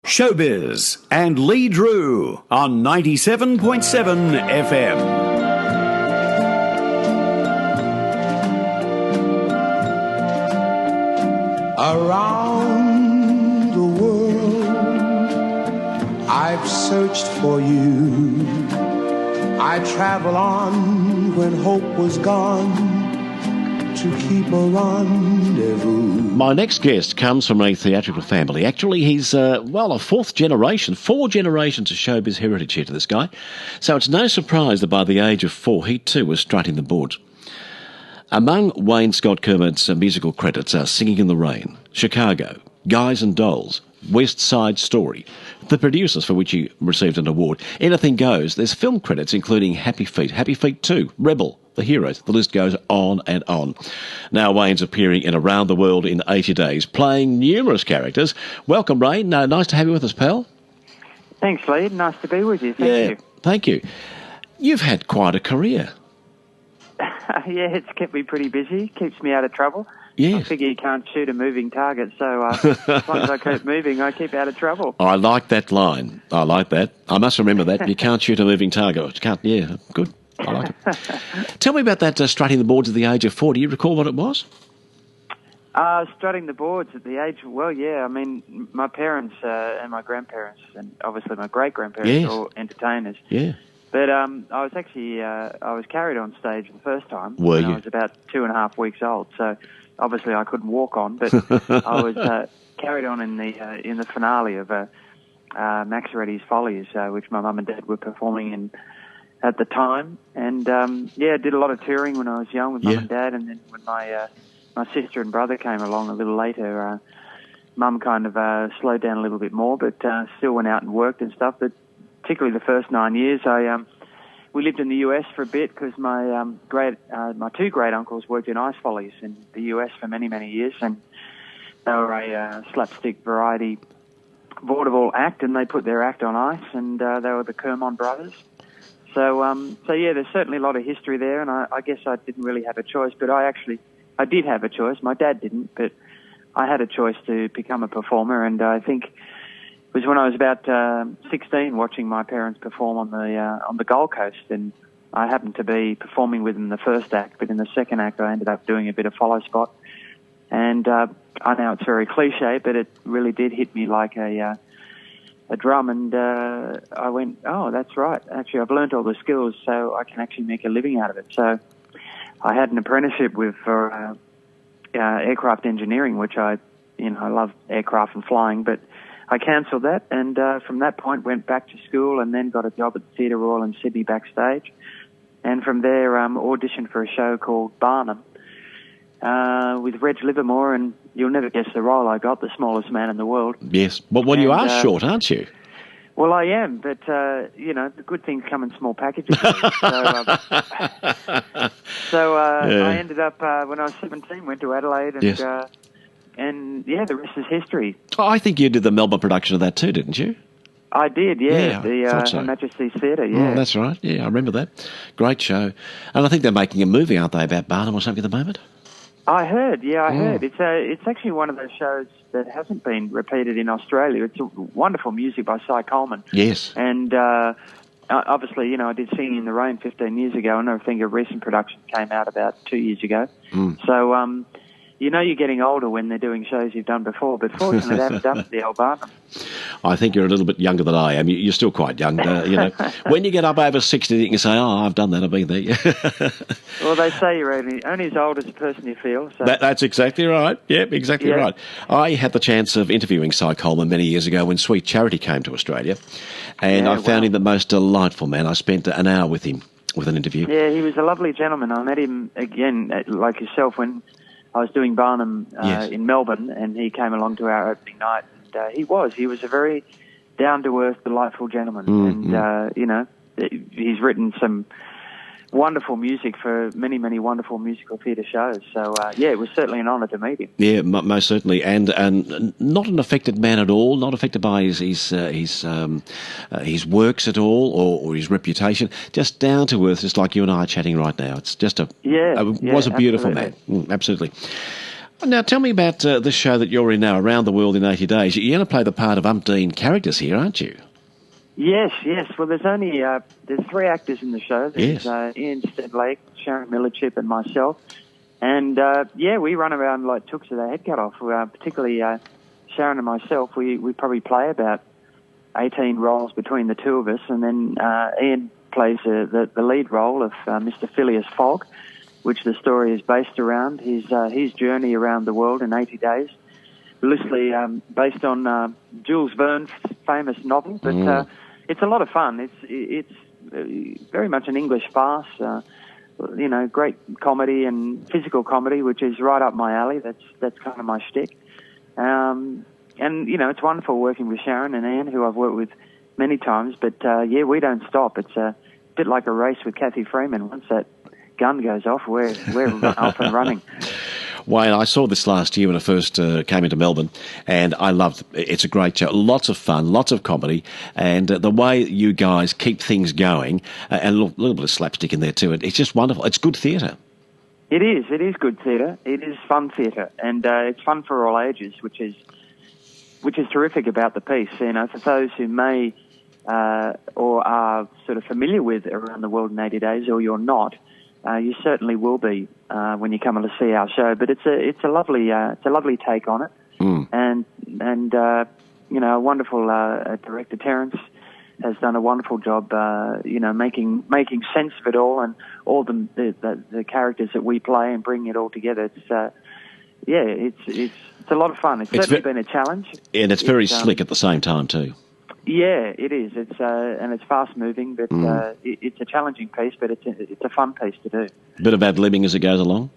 Showbiz and Leigh Drew on 97.7 FM. Around the world, I've searched for you. I travel on when hope was gone to keep a rendezvous. My next guest comes from a theatrical family. Actually, he's, a four generations of showbiz heritage here to this guy. So it's no surprise that by the age of 4, he too was strutting the boards. Among Wayne Scott Kermond's musical credits are Singing in the Rain, Chicago, Guys and Dolls, West Side Story, the producers for which he received an award. Anything Goes. There's film credits including Happy Feet 2, Rebel, The Heroes. The list goes on and on. Now Wayne's appearing in Around the World in 80 Days, playing numerous characters. Welcome, Ray. Nice to have you with us, pal. Thanks, Lee. Nice to be with you. Thank you. Thank you. You've had quite a career. Yeah, it's kept me pretty busy. Keeps me out of trouble. Yes. I figure you can't shoot a moving target, so as long as I keep moving, I keep out of trouble. I like that line. I like that. I must remember that. You can't shoot a moving target. You can't. Yeah, good. I like it. Tell me about that strutting the boards at the age of 4. Do you recall what it was? Strutting the boards at the age, well, yeah. I mean, my parents and my grandparents, and obviously my great-grandparents, Yes. are all entertainers. Yeah. But I was actually, I was carried on stage the first time. Were you? I was about 2.5 weeks old, so obviously I couldn't walk on, but I was carried on in the finale of Max Reddy's Follies, which my mum and dad were performing in at the time. And, did a lot of touring when I was young with mum and dad, and then when my sister and brother came along a little later, mum kind of slowed down a little bit more, but still went out and worked and stuff. But particularly the first 9 years, we lived in the US for a bit because my two great uncles worked in Ice Follies in the US for many, many years, and they were a slapstick variety vaudeville act, and they put their act on ice, and they were the Kermond brothers. So yeah, there's certainly a lot of history there, and I guess I didn't really have a choice, but I did have a choice. My dad didn't, but I had a choice to become a performer, and I think it was when I was about 16 watching my parents perform on the Gold Coast, and I happened to be performing with them in the first act, but in the second act I ended up doing a bit of follow spot. And I know it's very cliche, but it really did hit me like a drum, and I went, oh, that's right. Actually, I've learned all the skills, so I can actually make a living out of it. So I had an apprenticeship for aircraft engineering, which I love aircraft and flying, but I cancelled that, and from that point went back to school and then got a job at the Theatre Royal in Sydney backstage. And from there auditioned for a show called Barnum with Reg Livermore, and you'll never guess the role I got, the smallest man in the world. Yes. Well, you are short, aren't you? Well, I am, but, the good things come in small packages. So I ended up, when I was 17, went to Adelaide, and Yes. The rest is history. Oh, I think you did the Melbourne production of that too, didn't you? I did, yeah. I thought so. Her Majesty's Theatre, yeah. Oh, that's right. Yeah, I remember that. Great show. And I think they're making a movie, aren't they, about Barnum or something at the moment? I heard. It's actually one of those shows that hasn't been repeated in Australia. It's wonderful music by Cy Coleman. Yes. And obviously, I did Singing in the Rain 15 years ago, and I think a recent production came out about 2 years ago. So, you're getting older when they're doing shows you've done before, but fortunately they haven't done the old Barnum. I think you're a little bit younger than I am. You're still quite young. When you get up over 60, you can say, oh, I've done that, I've been there. Well, they say you're only as old as the person you feel. So. That's exactly right. Yep, exactly right. I had the chance of interviewing Cy Coleman many years ago when Sweet Charity came to Australia, and I found him the most delightful man. I spent an hour with him with an interview. Yeah, he was a lovely gentleman. I met him again, like yourself, when I was doing Barnum in Melbourne, and he came along to our opening night. And he was a very down-to-earth, delightful gentleman. And, he's written some wonderful music for many, many wonderful musical theatre shows. So, it was certainly an honour to meet him. Yeah, most certainly. And not an affected man at all, not affected by his works at all or his reputation. Just down to earth, just like you and I are chatting right now. It's just was a beautiful absolutely. man. Absolutely. Now, tell me about this show that you're in now, Around the World in 80 Days. You're going to play the part of umpteen characters here, aren't you? Yes. Well, there's only there's 3 actors in the show. There's Yes. Ian Stedlake, Sharon Millerchip, and myself. And we run around like tooks with our head cut off. Particularly Sharon and myself, we probably play about 18 roles between the two of us, and then Ian plays the lead role of Mr. Phileas Fogg, which the story is based around his journey around the world in 80 days, loosely based on Jules Verne's famous novel. But it's a lot of fun. It's very much an English farce. Great comedy and physical comedy, which is right up my alley. That's kind of my shtick. And it's wonderful working with Sharon and Ian, who I've worked with many times. But we don't stop. It's a bit like a race with Kathy Freeman. Once that gun goes off, we're off and running. Wayne, I saw this last year when I first came into Melbourne, and I loved it. It's a great show. Lots of fun, lots of comedy, and the way you guys keep things going, and a little bit of slapstick in there too. It's just wonderful. It's good theatre. It is good theatre. It is fun theatre, and it's fun for all ages, which is terrific about the piece. For those who may or are sort of familiar with Around the World in 80 Days, or you're not, you certainly will be when you come to see our show. But it's a lovely take on it, and a wonderful director, Terence, has done a wonderful job, making sense of it all, and all the characters that we play, and bringing it all together. It's a lot of fun. It's certainly been a challenge, and it's very slick at the same time too. Yeah, it is. And it's fast moving, but it's a challenging piece, but it's a fun piece to do. Bit of ad-libbing as it goes along?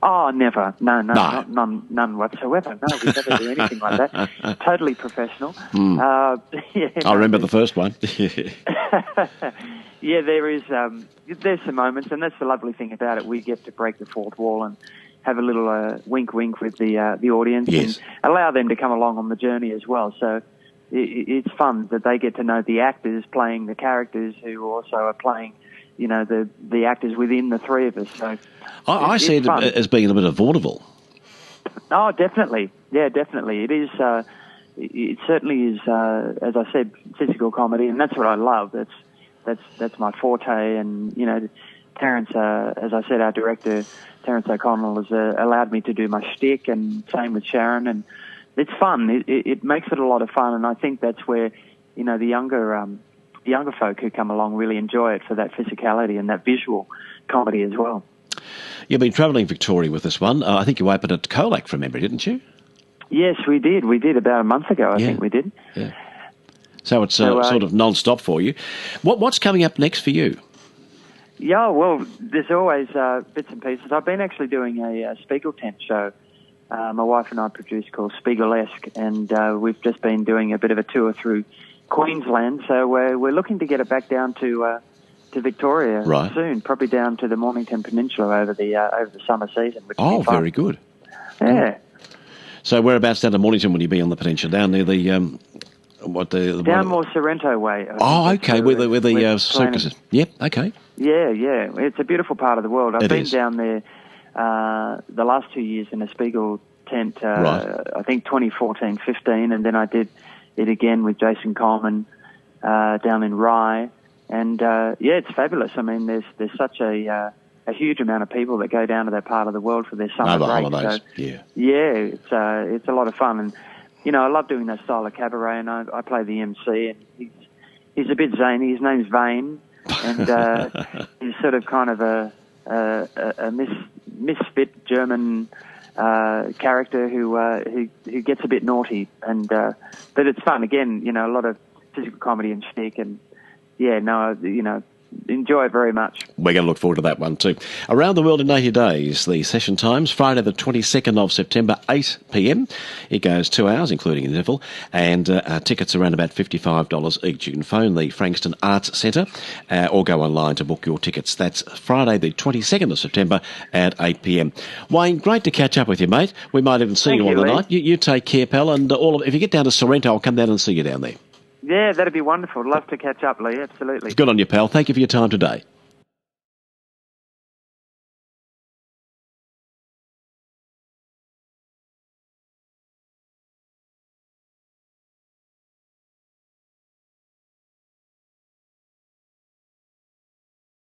Oh, never. No. None whatsoever. No, we never do anything like that. Totally professional. I remember the first one. Yeah, there's some moments, and that's the lovely thing about it. We get to break the fourth wall and have a little wink with the audience, yes, and allow them to come along on the journey as well. So it's fun that they get to know the actors playing the characters who also are playing, the actors within the three of us. So I see it as being a bit of vaudeville. Oh, definitely. Yeah, definitely. It is. It certainly is. As I said, physical comedy, and that's what I love. That's my forte. And Terence, as I said, our director, Terence O'Connell, has allowed me to do my shtick, and same with Sharon, and it's fun. It makes it a lot of fun, and I think that's where the younger folk who come along really enjoy it for that physicality and that visual comedy as well. You've been travelling Victoria with this one. I think you opened at Colac from memory, didn't you? Yes, we did. We did about a month ago, I think we did. Yeah. So it's sort of non-stop for you. What's coming up next for you? Yeah, well, there's always bits and pieces. I've been actually doing a Spiegel tent show. My wife and I produced, called Spiegelesque, and we've just been doing a bit of a tour through Queensland. So we're looking to get it back down to Victoria soon, probably down to the Mornington Peninsula over the summer season. Which will be fun. Very good. Yeah. So whereabouts down to Mornington will you be on the peninsula? Down near the down more Sorrento way. Okay, where the circus is. Yep. Okay. Yeah. It's a beautiful part of the world. I've been down there the last 2 years in a Spiegel tent. I think 2014-15, and then I did it again with Jason Coleman down in Rye. And it's fabulous. I mean, there's such a huge amount of people that go down to that part of the world for their summer break. Holidays. So, it's a lot of fun, and I love doing that style of cabaret. And I play the MC, and he's a bit zany. His name's Vane, and he's sort of kind of a misfit German character who gets a bit naughty, and but it's fun. Again, a lot of physical comedy and shtick, and enjoy it very much. We're going to look forward to that one too. Around the World in 80 Days, the session times, Friday the 22nd of September, 8 p.m. It goes 2 hours, including an interval, and tickets are around about $55 each. You can phone the Frankston Arts Centre or go online to book your tickets. That's Friday the 22nd of September at 8 p.m. Wayne, great to catch up with you, mate. We might even see you on the night. You take care, pal, and if you get down to Sorrento, I'll come down and see you down there. Yeah, that'd be wonderful. Love to catch up, Lee, absolutely. Good on you, pal. Thank you for your time today.